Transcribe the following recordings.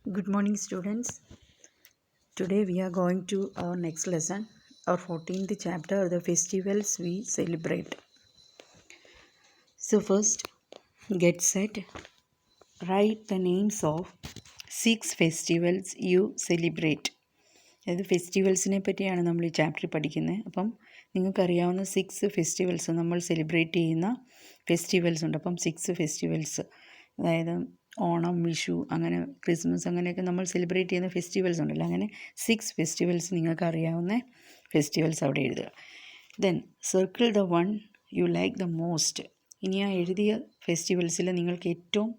Good morning, students. Today we are going to our next lesson, our 14th chapter, the festivals we celebrate. So, first, get set. Write the names of 6 festivals you celebrate. അതായത് ഫെസ്റ്റിവൽസിനെ പറ്റിയാണ് നമ്മൾ ഈ ചാപ്റ്ററിൽ പഠിക്കുന്നത്. അപ്പം നിങ്ങൾക്കറിയാവുന്ന 6 festivals നമ്മൾ celebrate ചെയ്യുന്ന ഫെസ്റ്റിവൽസ് ഉണ്ട്. അപ്പം 6 ഫെസ്റ്റിവൽസ്, അതായത് ഓണം, വിഷു, അങ്ങനെ ക്രിസ്മസ്, അങ്ങനെയൊക്കെ നമ്മൾ സെലിബ്രേറ്റ് ചെയ്യുന്ന ഫെസ്റ്റിവൽസ് ഉണ്ടല്ലോ. അങ്ങനെ 6 ഫെസ്റ്റിവൽസ് നിങ്ങൾക്ക് അറിയാവുന്ന ഫെസ്റ്റിവൽസ് അവിടെ എഴുതുക. Then circle the one you like the most. ഇനി ആ എഴുതിയ ഫെസ്റ്റിവൽസിൽ നിങ്ങൾക്ക് ഏറ്റവും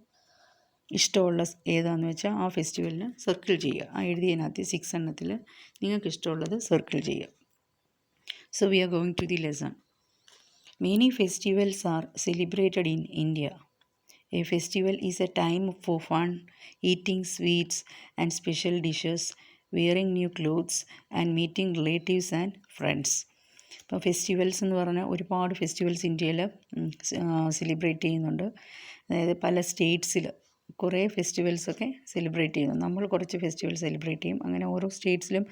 ഇഷ്ടമുള്ള ഏതാണെന്ന് വെച്ചാൽ ആ ഫെസ്റ്റിവലിന് സർക്കിൾ ചെയ്യുക. ആ എഴുതിയതിനകത്ത് 6 എണ്ണത്തിൽ നിങ്ങൾക്ക് ഇഷ്ടമുള്ളത് സർക്കിൾ ചെയ്യുക. So we are going to the lesson. Many festivals are celebrated in India. A festival is a time for fun, eating sweets and special dishes, wearing new clothes and meeting relatives and friends. ഇപ്പോൾ festivals എന്ന് പറഞ്ഞാൽ ഒരുപാട് festivals ഇന്ത്യയിൽ celebrate ചെയ്യുന്നുണ്ട്. അതായത് പല സ്റ്റേറ്റ്സിൽ കുറേ ഫെസ്റ്റിവൽസൊക്കെ celebrate ചെയ്യുന്നു. നമ്മൾ കുറച്ച് ഫെസ്റ്റിവൽ സെലിബ്രേറ്റ് ചെയ്യും. അങ്ങനെ ഓരോ സ്റ്റേറ്റ്സിലും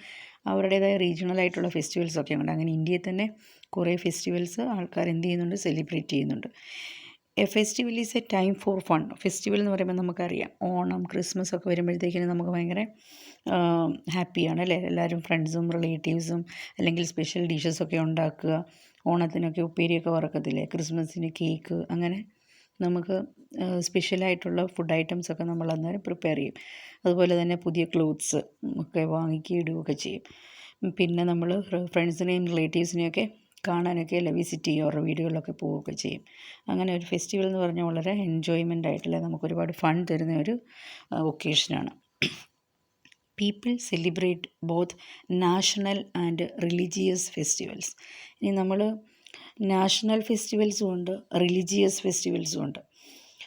അവരുടേതായ റീജിയണലായിട്ടുള്ള ഫെസ്റ്റിവൽസൊക്കെ ഉണ്ട്. അങ്ങനെ ഇന്ത്യയിൽ തന്നെ കുറേ ഫെസ്റ്റിവൽസ് ആൾക്കാർ എന്ത് ചെയ്യുന്നുണ്ട്, സെലിബ്രേറ്റ് ചെയ്യുന്നുണ്ട്. A festival is A time for fun. Festival എന്ന് പറയുമ്പോൾ നമുക്കറിയാം, ഓണം, ക്രിസ്മസ് ഒക്കെ വരുമ്പോഴത്തേക്കിനും നമുക്ക് ഭയങ്കര ഹാപ്പിയാണ് അല്ലേ. എല്ലാവരും ഫ്രണ്ട്സും റിലേറ്റീവ്സും അല്ലെങ്കിൽ സ്പെഷ്യൽ ഡിഷസൊക്കെ ഉണ്ടാക്കുക. ഓണത്തിനൊക്കെ ഉപ്പേരിയൊക്കെ വറക്കത്തില്ലേ, ക്രിസ്മസിന് കേക്ക്, അങ്ങനെ നമുക്ക് സ്പെഷ്യലായിട്ടുള്ള ഫുഡ് ഐറ്റംസൊക്കെ നമ്മൾ അന്നേരം പ്രിപ്പയർ ചെയ്യും. അതുപോലെ തന്നെ പുതിയ ക്ലോത്ത്സ് ഒക്കെ വാങ്ങിക്കുകയും ഇടുകയൊക്കെ ചെയ്യും. പിന്നെ നമ്മൾ ഫ്രണ്ട്സിനെയും റിലേറ്റീവ്സിനെയൊക്കെ കാണാനൊക്കെ അല്ല വിസിറ്റ് ചെയ്യും, അവരുടെ വീടുകളിലൊക്കെ പോവുകയൊക്കെ ചെയ്യും. അങ്ങനെ ഒരു ഫെസ്റ്റിവൽ എന്ന് പറഞ്ഞാൽ വളരെ എൻജോയ്മെൻ്റ് ആയിട്ടുള്ള, നമുക്കൊരുപാട് ഫൺ തരുന്ന ഒരു ഒക്കേഷനാണ്. People celebrate both national and religious festivals. ഇനി നമ്മൾ നാഷണൽ ഫെസ്റ്റിവൽസും ഉണ്ട്, റിലീജിയസ് ഫെസ്റ്റിവൽസും ഉണ്ട്.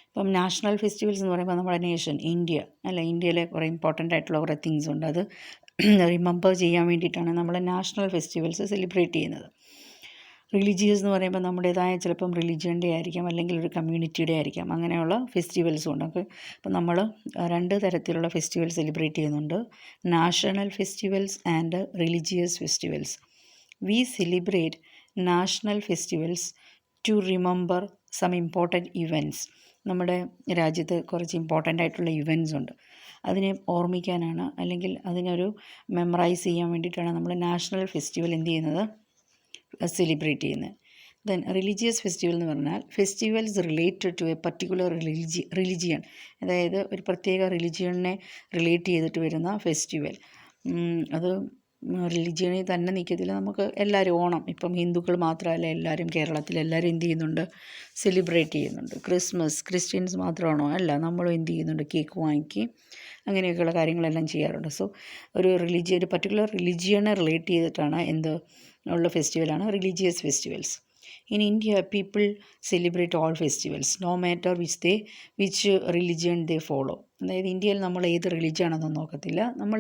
ഇപ്പം നാഷണൽ ഫെസ്റ്റിവൽസ് എന്ന് പറയുമ്പോൾ നമ്മുടെ നേഷൻ ഇന്ത്യ അല്ല, ഇന്ത്യയിലെ കുറേ ഇമ്പോർട്ടൻ്റ് ആയിട്ടുള്ള കുറേ തിങ്സ് ഉണ്ട്. അത് റിമെമ്പർ ചെയ്യാൻ വേണ്ടിയിട്ടാണ് നമ്മൾ നാഷണൽ ഫെസ്റ്റിവൽസ് സെലിബ്രേറ്റ് ചെയ്യുന്നത്. റിലീജിയസ് എന്ന് പറയുമ്പോൾ നമ്മുടേതായ ചിലപ്പം റിലീജിയൻ്റെ ആയിരിക്കാം, അല്ലെങ്കിൽ ഒരു കമ്മ്യൂണിറ്റിയുടെ ആയിരിക്കാം, അങ്ങനെയുള്ള ഫെസ്റ്റിവൽസും ഉണ്ട്. അപ്പോൾ നമ്മൾ 2 തരത്തിലുള്ള ഫെസ്റ്റിവൽ സെലിബ്രേറ്റ് ചെയ്യുന്നുണ്ട്, national festivals and religious festivals. We celebrate national festivals to remember some important events. നമ്മുടെ രാജ്യത്ത് കുറച്ച് ഇമ്പോർട്ടൻ്റ് ആയിട്ടുള്ള ഇവൻറ്റ്സ് ഉണ്ട്, അതിനെ ഓർമ്മിക്കാനാണ്, അല്ലെങ്കിൽ അതിനൊരു മെമ്മറൈസ് ചെയ്യാൻ വേണ്ടിയിട്ടാണ് നമ്മൾ നാഷണൽ ഫെസ്റ്റിവൽ എന്ത് ചെയ്യുന്നത്, സെലിബ്രേറ്റ് ചെയ്യുന്നത്. ദെൻ റിലീജിയസ് ഫെസ്റ്റിവൽ എന്ന് പറഞ്ഞാൽ festivals related to a particular religion, അതായത് ഒരു പ്രത്യേക റിലിജിയനെ റിലേറ്റ് ചെയ്തിട്ട് വരുന്ന ഫെസ്റ്റിവൽ. അത് റിലിജിയനിൽ തന്നെ നിൽക്കത്തില്ല, നമുക്ക് എല്ലാവരും ഓണം, ഇപ്പം ഹിന്ദുക്കൾ മാത്രമല്ല, എല്ലാവരും കേരളത്തിൽ എല്ലാവരും എന്ത് ചെയ്യുന്നുണ്ട്, സെലിബ്രേറ്റ് ചെയ്യുന്നുണ്ട്. ക്രിസ്മസ് ക്രിസ്ത്യൻസ് മാത്രമാണോ? അല്ല, നമ്മളും എന്ത് ചെയ്യുന്നുണ്ട്, കേക്ക് വാങ്ങിക്കുകയും അങ്ങനെയൊക്കെയുള്ള കാര്യങ്ങളെല്ലാം ചെയ്യാറുണ്ട്. സോ ഒരു പർട്ടിക്കുലർ റിലിജിയനെ റിലേറ്റ് ചെയ്തിട്ടാണ് ഉള്ള ഫെസ്റ്റിവലാണ് religious festivals. In India people celebrate all festivals no matter which religion they follow. അതായത് ഇന്ത്യയിൽ നമ്മൾ ഏത് റിലിജിയനാണെന്നൊന്നും നോക്കത്തില്ല, നമ്മൾ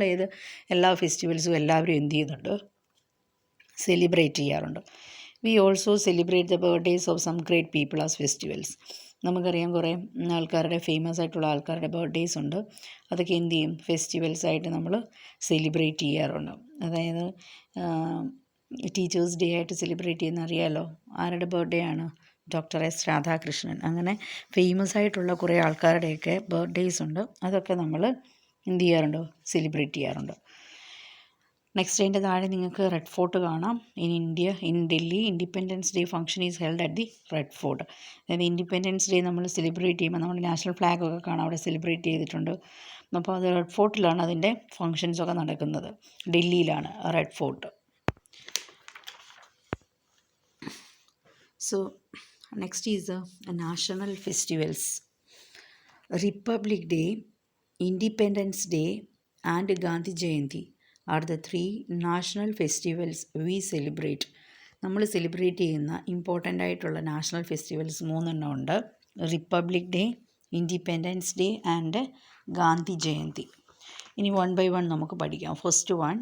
എല്ലാ ഫെസ്റ്റിവൽസും എല്ലാവരും എന്ത് ചെയ്യുന്നുണ്ട്, സെലിബ്രേറ്റ് ചെയ്യാറുണ്ട്. We also celebrate the birthdays of some great people as festivals. നമുക്കറിയാം കുറേ ആൾക്കാരുടെ, ഫേമസ് ആയിട്ടുള്ള ആൾക്കാരുടെ ബർത്ത്ഡേയ്സ് ഉണ്ട്, അതൊക്കെ എന്ത് ചെയ്യും, ഫെസ്റ്റിവൽസായിട്ട് നമ്മൾ സെലിബ്രേറ്റ് ചെയ്യാറുണ്ട്. അതായത് ടീച്ചേഴ്സ് ഡേ ആയിട്ട് സെലിബ്രേറ്റ് ചെയ്യുന്ന അറിയാമല്ലോ, ആരുടെ ബർത്ത്ഡേ ആണ്, ഡോക്ടർ എസ് രാധാകൃഷ്ണൻ. അങ്ങനെ ഫേമസ് ആയിട്ടുള്ള കുറേ ആൾക്കാരുടെയൊക്കെ ബർത്ത്ഡേയ്സ് ഉണ്ട്, അതൊക്കെ നമ്മൾ എന്ത് ചെയ്യാറുണ്ട്, സെലിബ്രേറ്റ് ചെയ്യാറുണ്ട്. നെക്സ്റ്റ് അതിൻ്റെ താഴെ നിങ്ങൾക്ക് റെഡ് ഫോർട്ട് കാണാം. In Delhi independence day function is held at the red fort. അതായത് ഇൻഡിപെൻഡൻസ് ഡേ നമ്മൾ സെലിബ്രേറ്റ് ചെയ്യുമ്പോൾ നമ്മുടെ നാഷണൽ ഫ്ലാഗൊക്കെ കാണാം, അവിടെ സെലിബ്രേറ്റ് ചെയ്തിട്ടുണ്ട്. അപ്പോൾ അത് റെഡ് ഫോർട്ടിലാണ് അതിൻ്റെ ഫങ്ഷൻസൊക്കെ നടക്കുന്നത്, ഡൽഹിയിലാണ് red fort. So next is national festivals. Republic Day, Independence Day and Gandhi Jayanti are the 3 national festivals we celebrate. നമ്മൾ സെലിബ്രേറ്റ് ചെയ്യുന്ന ഇമ്പോർട്ടൻ്റ് ആയിട്ടുള്ള നാഷണൽ ഫെസ്റ്റിവൽസ് 3 എണ്ണം ഉണ്ട്, Republic Day, Independence Day and Gandhi Jayanti. ഇനി 1 by 1 നമുക്ക് പഠിക്കാം. First one,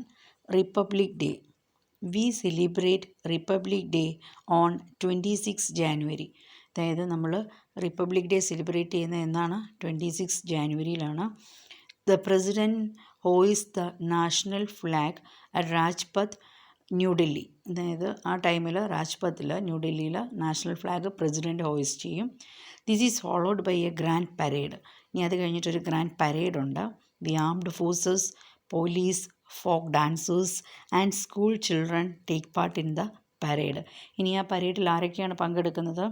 Republic Day. We celebrate Republic Day on 26 January. അതായത് നമ്മൾ റിപ്പബ്ലിക് ഡേ സെലിബ്രേറ്റ് ചെയ്യുന്നത് എന്നാണ്, 26 ജാനുവരിയിലാണ്. The president hoists the national flag at Rajpath, New Delhi. അതായത് ആ ടൈമിൽ രാജ്പത്തിൽ ന്യൂഡൽഹിയിൽ നാഷണൽ ഫ്ലാഗ് പ്രസിഡൻറ്റ് ഹോയിസ്റ്റ് ചെയ്യും. This is followed by a grand parade. ഇനി അത് കഴിഞ്ഞിട്ടൊരു ഗ്രാൻഡ് പരേഡ് ഉണ്ട്. The armed forces, police, folk dancers and school children take part in the parade. ഇനി ആ പരേഡിൽ ആരൊക്കെയാണ് പങ്കെടുക്കുന്നത്?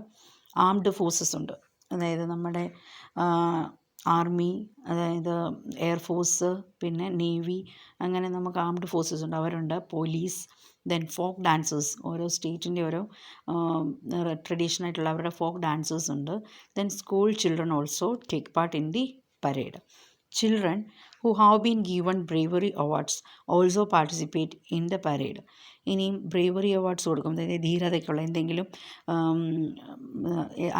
ആംഡ് ഫോഴ്സസ് ഉണ്ട്, അതായത് നമ്മുടെ ആർമി, അതായത് എയർഫോഴ്സ്, പിന്നെ നേവി, അങ്ങനെ നമുക്ക് ആംഡ് ഫോഴ്സസ് ഉണ്ട്, അവരുണ്ട്. പോലീസ്, ദെൻ ഫോക്ക് ഡാൻസേഴ്സ്, ഓരോ സ്റ്റേറ്റിൻ്റെ ഓരോ ട്രഡീഷണായിട്ടുള്ള അവരുടെ ഫോക്ക് ഡാൻസേഴ്സ് ഉണ്ട്. Then school children also take part in the parade. Children who have been given bravery awards also participate in the parade. ഇനിയും bravery awards കൊടുക്കും, അതായത് ധീരതയ്ക്കുള്ള എന്തെങ്കിലും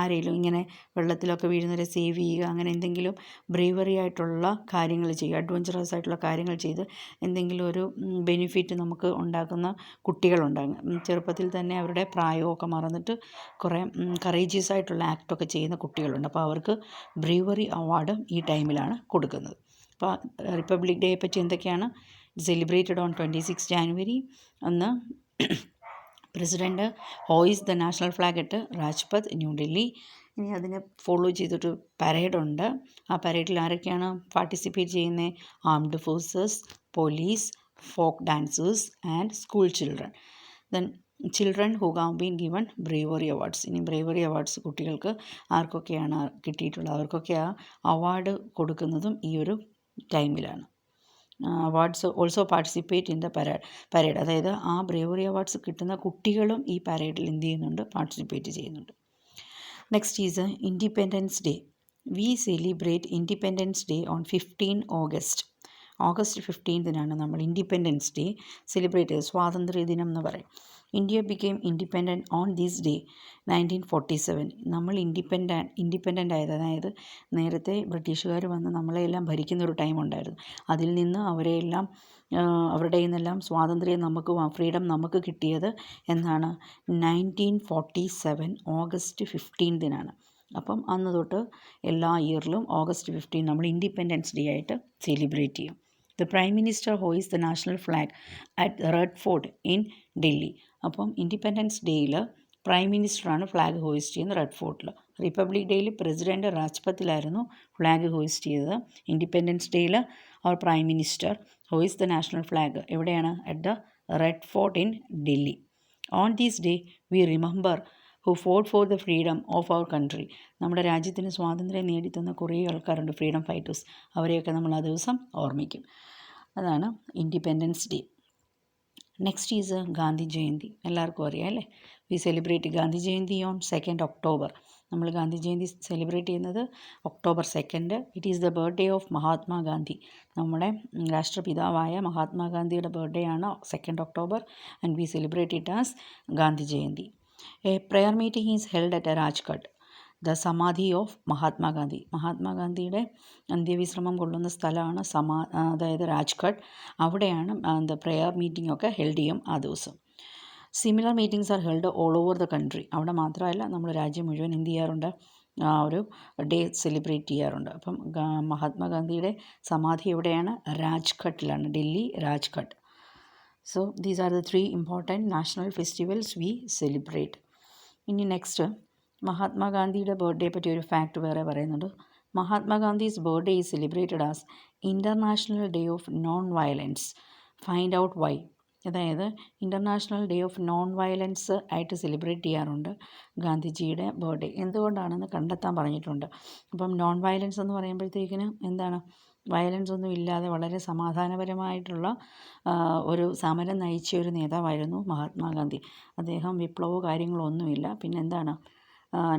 ആരെങ്കിലും ഇങ്ങനെ വെള്ളത്തിലൊക്കെ വീഴുന്നവരെ സേവ് ചെയ്യുക, അങ്ങനെ എന്തെങ്കിലും ബ്രേവറി ആയിട്ടുള്ള കാര്യങ്ങൾ ചെയ്യുക, അഡ്വഞ്ചറസ് ആയിട്ടുള്ള കാര്യങ്ങൾ ചെയ്ത് എന്തെങ്കിലും ഒരു ബെനിഫിറ്റ് നമുക്ക് ഉണ്ടാക്കുന്ന കുട്ടികളുണ്ടാകും. ചെറുപ്പത്തിൽ തന്നെ അവരുടെ പ്രായമൊക്കെ മറന്നിട്ട് കുറേ കറേജിയസ് ആയിട്ടുള്ള ആക്ടൊക്കെ ചെയ്യുന്ന കുട്ടികളുണ്ട്. അപ്പോൾ അവർക്ക് ബ്രേവറി അവാർഡ് ഈ ടൈമിലാണ് കൊടുക്കുന്നത്. അപ്പോൾ റിപ്പബ്ലിക് ഡേയെ പറ്റി എന്തൊക്കെയാണ്? Celebrated on 26 January. അന്ന് president ഹോയിസ് the national flag at Rajpath, New Delhi. ഇനി അതിനെ ഫോളോ ചെയ്തിട്ട് പരേഡുണ്ട്. ആ പരേഡിൽ ആരൊക്കെയാണ് പാർട്ടിസിപ്പേറ്റ് ചെയ്യുന്നത്? Armed forces, police, folk dancers and school children. Then children who have been given bravery awards. ഇനി ബ്രേവറി അവാർഡ്സ് കുട്ടികൾക്ക് ആർക്കൊക്കെയാണ് കിട്ടിയിട്ടുള്ളത്? അവർക്കൊക്കെ ആ അവാർഡ് കൊടുക്കുന്നതും ഈ ഒരു ടൈമിലാണ്. Awards also participate in the parade. അതായത് ആ ബ്രേവറി അവാർഡ്സ് കിട്ടുന്ന കുട്ടികളും ഈ പരേഡിൽ എന്ത് ചെയ്യുന്നുണ്ട്? പാർട്ടിസിപ്പേറ്റ് ചെയ്യുന്നുണ്ട്. Next is independence day. We celebrate independence day on 15 August. August 15 നമ്മൾ ഇൻഡിപെൻഡൻസ് ഡേ സെലിബ്രേറ്റ് ചെയ്ത് സ്വാതന്ത്ര്യ ദിനം എന്ന് പറയും. India became independent on this day 1947. നമ്മൾ ഇൻഡിപെൻഡൻ്റ് ആയത്, അതായത് നേരത്തെ ബ്രിട്ടീഷുകാർ വന്ന് നമ്മളെല്ലാം ഭരിക്കുന്ന ഒരു ടൈം ഉണ്ടായിരുന്നു. അതിൽ നിന്ന് അവരെല്ലാം അവരുടെ നിന്നെല്ലാം സ്വാതന്ത്ര്യം നമുക്ക്, ഫ്രീഡം നമുക്ക് കിട്ടിയത് എന്നാണ്? 1947 ഓഗസ്റ്റ് 15 അപ്പം അന്ന് തൊട്ട് എല്ലാ ഇയറിലും ഓഗസ്റ്റ് 15 നമ്മൾ ഇൻഡിപെൻഡൻസ് ഡേ ആയിട്ട് സെലിബ്രേറ്റ് ചെയ്യും. ദ പ്രൈം മിനിസ്റ്റർ ഹോയിസ് the national flag at red fort in Delhi. അപ്പം ഇൻഡിപെൻഡൻസ് ഡേയിൽ പ്രൈം മിനിസ്റ്ററാണ് ഫ്ലാഗ് ഹോയിസ്റ്റ് ചെയ്യുന്നത് റെഡ് ഫോർട്ടിൽ. റിപ്പബ്ലിക് ഡേയിൽ പ്രസിഡൻറ്റ് രാജ്പഥിലായിരുന്നു ഫ്ലാഗ് ഹോയിസ്റ്റ് ചെയ്തത്. ഇൻഡിപെൻഡൻസ് ഡേയിൽ അവർ പ്രൈം മിനിസ്റ്റർ ഹോയിസ് ദ നാഷണൽ ഫ്ലാഗ് എവിടെയാണ്? At the red fort in Delhi. On these day we remember who fought for the freedom of our country. നമ്മുടെ രാജ്യത്തിന് സ്വാതന്ത്ര്യം നേടിത്തന്ന കുറേ ആൾക്കാരുണ്ട്, ഫ്രീഡം ഫൈറ്റേഴ്സ്. അവരെയൊക്കെ നമ്മൾ ആ ദിവസം ഓർമ്മിക്കും. അതാണ് Independence Day. Next is Gandhi Jayanti. എല്ലാവർക്കും അറിയാം അല്ലേ? We celebrate Gandhi Jayanti on 2 October. നമ്മൾ ഗാന്ധി ജയന്തി സെലിബ്രേറ്റ് ചെയ്യുന്നത് October 2. It is the birthday of Mahatma Gandhi. നമ്മുടെ രാഷ്ട്രപിതാവായ മഹാത്മാഗാന്ധിയുടെ ബർത്ത്ഡേ ആണ് 2 October, and we celebrate it as Gandhi Jayanti. A prayer meeting is held at Rajghat, the samadhi of Mahatma Gandhi. മഹാത്മാഗാന്ധിയുടെ അന്ത്യവിശ്രമം കൊള്ളുന്ന സ്ഥലമാണ് അതായത് രാജ്ഘട്ട്. അവിടെയാണ് ദ പ്രെയർ മീറ്റിംഗ് ഒക്കെ ഹെൽഡ് ചെയ്യും ആ ദിവസം. Similar meetings are held all over the country. അവിടെ മാത്രമല്ല, നമ്മൾ രാജ്യം മുഴുവൻ എന്ത് ചെയ്യാറുണ്ട്? ആ ഒരു ഡേ സെലിബ്രേറ്റ് ചെയ്യാറുണ്ട്. അപ്പം മഹാത്മാഗാന്ധിയുടെ സമാധി എവിടെയാണ്? രാജ്ഘട്ടിലാണ്, Delhi Rajghat. So these are the 3 important national festivals we celebrate. ഇനി നെക്സ്റ്റ് മഹാത്മാഗാന്ധിയുടെ ബർത്ത്ഡേ പറ്റി ഒരു ഫാക്റ്റ് വേറെ പറയുന്നുണ്ട്. മഹാത്മാഗാന്ധീസ് birthday is celebrated as international Day of Non violence. Find out Y. അതായത് international Day of Non violence ആയിട്ട് സെലിബ്രേറ്റ് ചെയ്യാറുണ്ട് ഗാന്ധിജിയുടെ ബർത്ത്ഡേ. എന്തുകൊണ്ടാണെന്ന് കണ്ടെത്താൻ പറഞ്ഞിട്ടുണ്ട്. അപ്പം നോൺ വയലൻസ് എന്ന് പറയുമ്പോഴത്തേക്കിന് എന്താണ്? വയലൻസ് ഒന്നും ഇല്ലാതെ വളരെ സമാധാനപരമായിട്ടുള്ള ഒരു സമരം നയിച്ച ഒരു നേതാവായിരുന്നു മഹാത്മാഗാന്ധി. അദ്ദേഹം വിപ്ലവോ കാര്യങ്ങളോ ഒന്നുമില്ല. പിന്നെന്താണ്?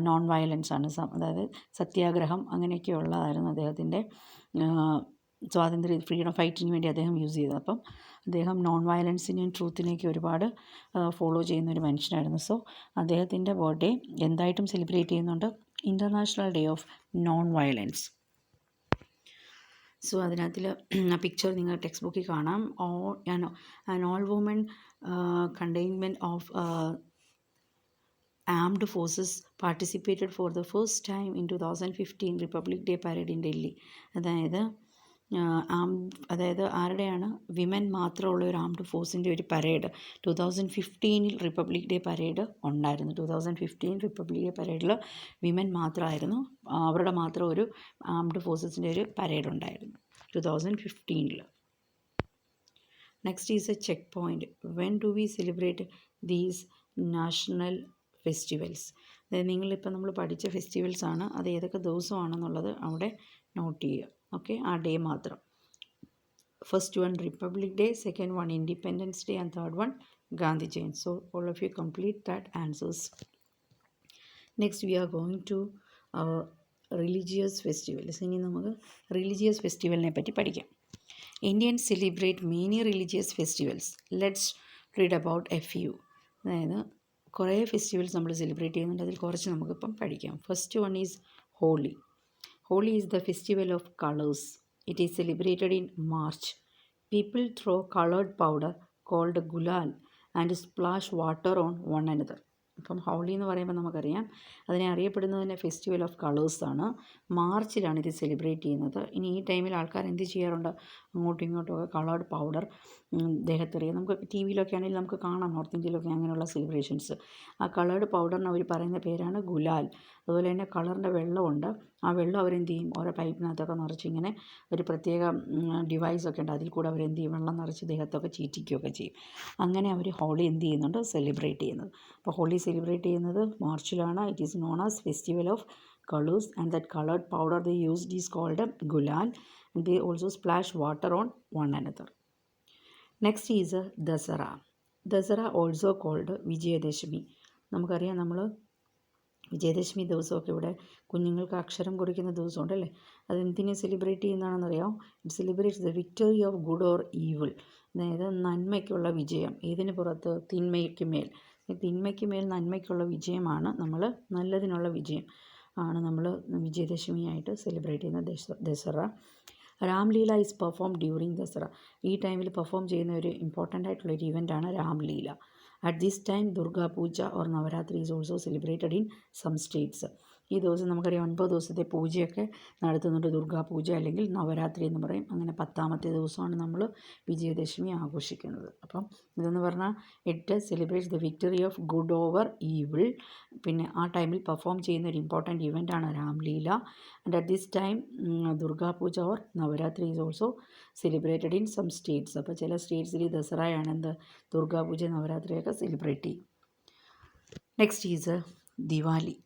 നോൺ വയലൻസ് ആണ്. അതായത് സത്യാഗ്രഹം അങ്ങനെയൊക്കെയുള്ളതായിരുന്നു അദ്ദേഹത്തിൻ്റെ സ്വാതന്ത്ര്യ ഫ്രീഡം ഫൈറ്റിന് വേണ്ടി അദ്ദേഹം യൂസ് ചെയ്തത്. അപ്പം അദ്ദേഹം നോൺ വയലൻസിനെയും ട്രൂത്തിനെയൊക്കെ ഒരുപാട് ഫോളോ ചെയ്യുന്ന ഒരു മനുഷ്യനായിരുന്നു. സോ അദ്ദേഹത്തിൻ്റെ ബർത്ത്ഡേ എന്തായിട്ടും സെലിബ്രേറ്റ് ചെയ്യുന്നുണ്ട്? International Day of Non Violence. So അതിനകത്തിൽ ആ പിക്ചർ നിങ്ങൾ ടെക്സ്റ്റ് ബുക്കിൽ കാണാം. An all woman contingent of armed forces participated for the first time in 2015 Republic Day parade in Delhi. അതായത് അതായത് ആരുടെയാണ് വിമൻ മാത്രമുള്ള ഒരു ആംഡ് ഫോഴ്സിൻ്റെ ഒരു പരേഡ് 2015 റിപ്പബ്ലിക് ഡേ പരേഡ് ഉണ്ടായിരുന്നു. 2015 റിപ്പബ്ലിക് ഡേ പരേഡിൽ വിമൻ മാത്രമായിരുന്നു, അവരുടെ മാത്രം ഒരു ആംഡ് ഫോഴ്സസിൻ്റെ ഒരു പരേഡ് ഉണ്ടായിരുന്നു 2015. Next is a cheque point. When do we celebrate these national festivals? അതായത് നിങ്ങളിപ്പോൾ നമ്മൾ പഠിച്ച ഫെസ്റ്റിവൽസാണ്, അത് ഏതൊക്കെ ദിവസമാണെന്നുള്ളത് അവിടെ നോട്ട് ചെയ്യുക. ഓക്കെ, ആ ഡേ മാത്രം. First one Republic Day, second one Independence Day, and third one Gandhi Jayanti. So all of you complete that answers. Next we are going to religious festivals. ഇനി നമുക്ക് റിലീജിയസ് ഫെസ്റ്റിവലിനെ പറ്റി പഠിക്കാം. Indians celebrate many religious festivals. Let's read about a few. അതായത് കുറേ festivals നമ്മൾ celebrate ചെയ്യുന്നുണ്ട്, അതിൽ കുറച്ച് നമുക്കിപ്പം പഠിക്കാം. First one is Holi. Holi is the festival of colours. It is celebrated in March. People throw coloured powder called gulal and splash water on one another. അപ്പം ഹോളി എന്ന് പറയുമ്പോൾ നമുക്കറിയാം അതിനെ അറിയപ്പെടുന്നത് തന്നെ ഫെസ്റ്റിവൽ ഓഫ് കളേഴ്സാണ്. മാർച്ചിലാണ് ഇത് സെലിബ്രേറ്റ് ചെയ്യുന്നത്. ഇനി ഈ ടൈമിൽ ആൾക്കാർ എന്ത് ചെയ്യാറുണ്ട്, അങ്ങോട്ടും ഇങ്ങോട്ടും ഒക്കെ കളേർഡ് പൗഡർ ദേഹത്തെറിയുക. നമുക്ക് ടി വിയിലൊക്കെ ആണെങ്കിൽ നമുക്ക് കാണാം, നോർത്ത് ഇന്ത്യയിലൊക്കെ അങ്ങനെയുള്ള സെലിബ്രേഷൻസ്. ആ കളേർഡ് പൗഡറിന് അവർ പറയുന്ന പേരാണ് ഗുലാൽ. അതുപോലെ തന്നെ കളറിൻ്റെ വെള്ളമുണ്ട്, ആ വെള്ളം അവരെന്ത് ചെയ്യും, ഓരോ പൈപ്പിനകത്തൊക്കെ നിറച്ച് ഇങ്ങനെ ഒരു പ്രത്യേക ഡിവൈസൊക്കെ ഉണ്ട്, അതിൽ കൂടെ അവരെന്ത് ചെയ്യും, വെള്ളം നിറച്ച് ദേഹത്തൊക്കെ ചീറ്റിക്കുകയൊക്കെ ചെയ്യും. അങ്ങനെ അവർ ഹോളി എന്ത് ചെയ്യുന്നുണ്ട്, സെലിബ്രേറ്റ് ചെയ്യുന്നത്. അപ്പോൾ ഹോളി സെലിബ്രേറ്റ് ചെയ്യുന്നത് മാർച്ചിലാണ്. It is known as festival of colors, and that colored powder they used is called gulal, and they also splash water on one another. Next is Dasara. Dasara also called Vijayadashami. നമുക്കറിയാം, നമ്മൾ വിജയദശമി ദിവസമൊക്കെ ഇവിടെ കുഞ്ഞുങ്ങൾക്ക് അക്ഷരം കുറിക്കുന്ന ദിവസമുണ്ടല്ലേ, അതെന്തിനെ celebrate ചെയ്യുന്നതാണെന്നറിയാം. It celebrates the victory of good or evil. അതായത് നന്മയ്ക്കുള്ള വിജയം, ഏതിന് പുറത്ത്, തിന്മയ്ക്ക് മേൽ. തിന്മയ്ക്ക് മേൽ നന്മയ്ക്കുള്ള വിജയമാണ് നമ്മൾ, നല്ലതിനുള്ള വിജയം ആണ് നമ്മൾ വിജയദശമിയായിട്ട് സെലിബ്രേറ്റ് ചെയ്യുന്ന Dussehra. Ramlila is perform during Dussehra. ഈ ടൈമിൽ പെർഫോം ചെയ്യുന്ന ഒരു ഇമ്പോർട്ടൻ്റ് ആയിട്ടുള്ളൊരു ഇവൻ്റാണ് Ramlila. At this time Durga Puja or Navratri is also celebrated in some states. ഈ ദിവസം നമുക്കറിയാം 9 ദിവസത്തെ പൂജയൊക്കെ നടത്തുന്നുണ്ട്, ദുർഗാ പൂജ അല്ലെങ്കിൽ നവരാത്രി എന്ന് പറയും. അങ്ങനെ 10ാമത്തെ ദിവസമാണ് നമ്മൾ വിജയദശമി ആഘോഷിക്കുന്നത്. അപ്പം ഇതെന്ന് പറഞ്ഞാൽ it celebrates the victory of good over evil. പിന്നെ ആ ടൈമിൽ പെർഫോം ചെയ്യുന്ന ഒരു ഇമ്പോർട്ടൻറ്റ് ഇവൻ്റാണ് Ramlila. And at this time Durga Puja or Navratri is also celebrated in some states. അപ്പോൾ ചില സ്റ്റേറ്റ്സിൽ ദസറയാണ് എന്ത്, ദുർഗാ പൂജ നവരാത്രിയൊക്കെ സെലിബ്രേറ്റ് ചെയ്യും. Next is Diwali.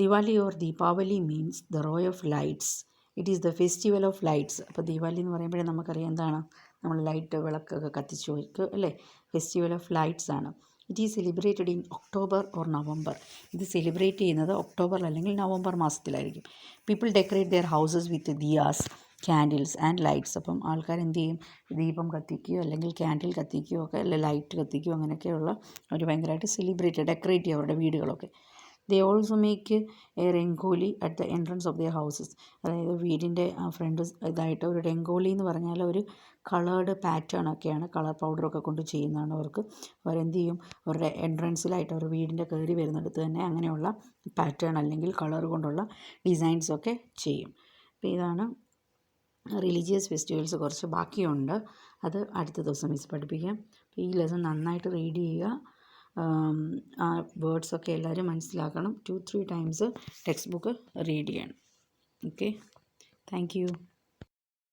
Diwali or Deepavali means the row of lights. It is the festival of lights. അപ്പോൾ ദീപാവലി എന്ന് പറയുമ്പോഴേ നമുക്കറിയാം എന്താണ്, നമ്മൾ ലൈറ്റ് വിളക്കൊക്കെ കത്തിച്ച് വയ്ക്കും അല്ലേ, ഫെസ്റ്റിവൽ ഓഫ് ലൈറ്റ്സ് ആണ്. It is celebrated in October or November. ഇത് സെലിബ്രേറ്റ് ചെയ്യുന്നത് ഒക്ടോബർ അല്ലെങ്കിൽ നവംബർ മാസത്തിലായിരിക്കും. People decorate their houses with diyas, candles and lights. അപ്പം ആൾക്കാർ എന്ത് ചെയ്യും, ദീപം കത്തിക്കുകയോ അല്ലെങ്കിൽ ക്യാൻഡിൽ കത്തിക്കുകയോ ഒക്കെ, അല്ലെങ്കിൽ ലൈറ്റ് കത്തിക്കുകയോ അങ്ങനെയൊക്കെയുള്ള അവർ ഭയങ്കരമായിട്ട് സെലിബ്രേറ്റ് ഡെക്കറേറ്റ് ചെയ്യും അവരുടെ വീടുകളൊക്കെ. They also make a rangoli at the entrance of their houses. അതായത് വീടിൻ്റെ ഫ്രണ്ട് ഇതായിട്ട് ഒരു രംഗോലി എന്ന് പറഞ്ഞാൽ ഒരു കളേർഡ് പാറ്റേൺ ഒക്കെയാണ്, കളർ പൗഡറൊക്കെ കൊണ്ട് ചെയ്യുന്നതാണ് അവർക്ക്. അവരെന്ത് ചെയ്യും, അവരുടെ എൻട്രൻസിലായിട്ട് അവർ വീടിൻ്റെ കയറി വരുന്നിടത്ത് തന്നെ അങ്ങനെയുള്ള പാറ്റേൺ അല്ലെങ്കിൽ കളർ കൊണ്ടുള്ള ഡിസൈൻസൊക്കെ ചെയ്യും. അപ്പോൾ ഇതാണ് റിലീജിയസ് ഫെസ്റ്റിവൽസ്. കുറച്ച് ബാക്കിയുണ്ട്, അത് അടുത്ത ദിവസം മിസ് പഠിപ്പിക്കാം. അപ്പോൾ ഈ ലെസൺ നന്നായിട്ട് റീഡ് ചെയ്യുക. ആ വേർഡ്സൊക്കെ എല്ലാവരും മനസ്സിലാക്കണം. 2-3 ടൈംസ് ടെക്സ്റ്റ് ബുക്ക് റീഡ് ചെയ്യണം. Okay, thank you.